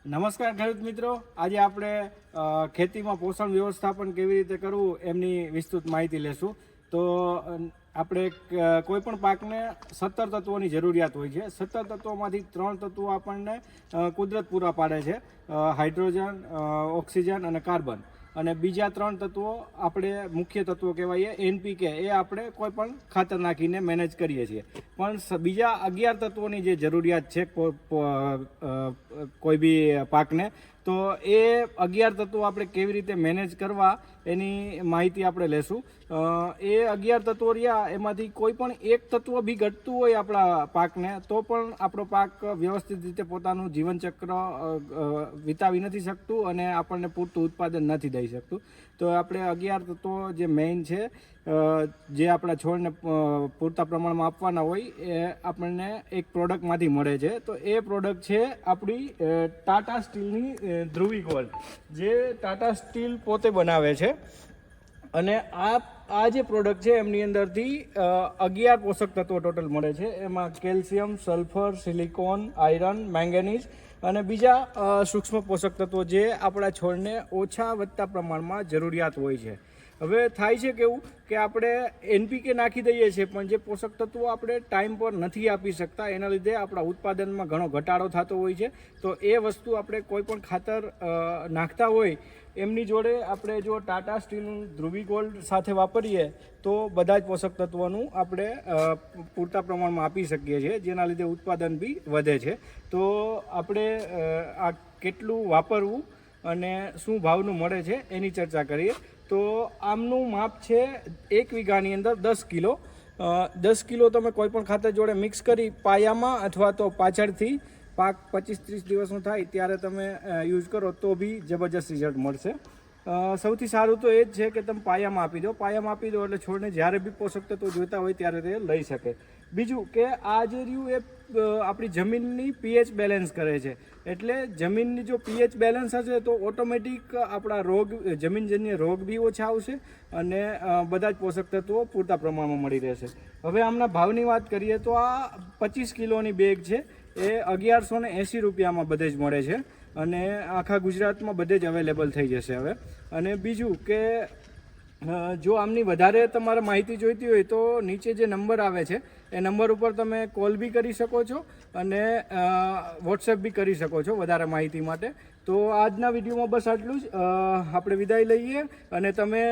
નમસ્કાર ખેડૂત મિત્રો, આજે આપણે ખેતીમાં પોષણ વ્યવસ્થાપન કેવી રીતે કરવું એમની વિસ્તૃત માહિતી લેશું. તો આપણે કોઈ પણ પાકને 17 તત્વોની જરૂરિયાત હોય છે. 17 તત્વોમાંથી 3 તત્વો આપણને કુદરત પૂરા પાડે છે, હાઇડ્રોજન, ઓક્સિજન અને કાર્બન. અને બીજા 3 તત્વો આપણે મુખ્ય તત્વો કહેવાય NPK, એ આપણે કોઈ પણ ખાતર નાખીને મેનેજ કરીએ છીએ. પણ બીજા 11 તત્વોની જે જરૂરિયાત છે કોઈ બી પાકને, તો એ 11 તત્વો આપણે કેવી રીતે મેનેજ કરવા એની માહિતી આપણે લેશું. એ 11 તત્વો રહ્યા, એમાંથી કોઈ પણ એક તત્વ બી ઘટતું હોય આપણા પાકને, તો પણ આપણો પાક વ્યવસ્થિત રીતે પોતાનું જીવનચક્ર વિતાવી નથી શકતું અને આપણને પૂરતું ઉત્પાદન નથી દઈ શકતું. તો આપણે 11 તત્વો જે મેઇન છે, જે આપણા છોડને પૂરતા પ્રમાણમાં આપવાના હોય, એ આપણને એક પ્રોડક્ટમાંથી મળે છે. તો એ પ્રોડક્ટ છે આપણી ટાટા સ્ટીલની ધ્રુવી ગોલ્ડ, જે ટાટા સ્ટીલ પોતે બનાવે છે. અને આ જે પ્રોડક્ટ છે એમની અંદરથી 11 પોષક તત્વો ટોટલ મળે છે. એમાં calcium, sulphur, silicon, iron, manganese અને બીજા સૂક્ષ્મ પોષક તત્વો જે આપણા છોડને ઓછા વધતા પ્રમાણમાં જરૂરિયાત હોય છે. હવે થાય છે કેવું કે આપણે NPK નાખી દઈએ છીએ, પણ જે પોષક તત્વો આપણે ટાઈમ પર નથી આપી શકતા, એના લીધે આપણા ઉત્પાદનમાં ઘણો ઘટાડો થતો હોય છે. તો એ વસ્તુ આપણે કોઈ પણ ખાતર નાખતા હોય એમની જોડે આપણે જો ટાટા સ્ટીલનું ધ્રુવી ગોલ્ડ સાથે વાપરીએ તો બધા જ પોષક તત્વોનું આપણે પૂરતા પ્રમાણમાં આપી શકીએ છીએ, જેના લીધે ઉત્પાદન બી વધે છે. તો આપણે આ કેટલું વાપરવું અને શું ભાવનું મળે છે એની ચર્ચા કરીએ. તો આમનું માપ છે 1 વીઘાની અંદર 10 કિલો. 10 કિલો તમે કોઈ પણ ખાતર જોડે મિક્સ કરી પાયામાં અથવા તો પાછળથી પાક 25-30 દિવસનો થાય ત્યારે તમે યુઝ કરો તો બી જબરજસ્ત રિઝલ્ટ મળશે. સૌથી સારું તો એ જ છે કે તમે પાયામાં આપી દો. પાયામાં આપી દો એટલે છોડને જ્યારે બી પોષક તત્વો જોઈતા હોય ત્યારે તે લઈ શકે. બીજું કે આ જે રહ્યું એ આપણી જમીનની pH બેલેન્સ કરે છે. એટલે જમીનની જો pH બેલેન્સ હશે તો ઓટોમેટિક આપણા જમીનજન્ય રોગ બી ઓછા આવશે અને બધા જ પોષક તત્વો પૂરતા પ્રમાણમાં મળી રહેશે. હવે આમના ભાવની વાત કરીએ તો આ 25 કિલોની બેગ છે, એ 1180 રૂપિયામાં બધે જ મળે છે અને આખા ગુજરાતમાં બધે જ અવેલેબલ થઈ જશે હવે. અને બીજું કે જો આમની વધારે તમારે માહિતી જોઈતી હોય તો નીચે જે નંબર આવે છે એ નંબર ઉપર તમે કોલ બી કરી શકો છો અને વોટ્સએપ બી કરી શકો છો વધારે માહિતી માટે. તો આજના વિડીયોમાં બસ આટલું જ. આપણે વિદાય લઈએ અને તમે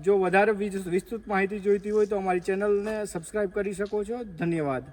જો વધારે વિસ્તૃત માહિતી જોઈતી હોય તો અમારી ચેનલને સબસ્ક્રાઈબ કરી શકો છો. ધન્યવાદ.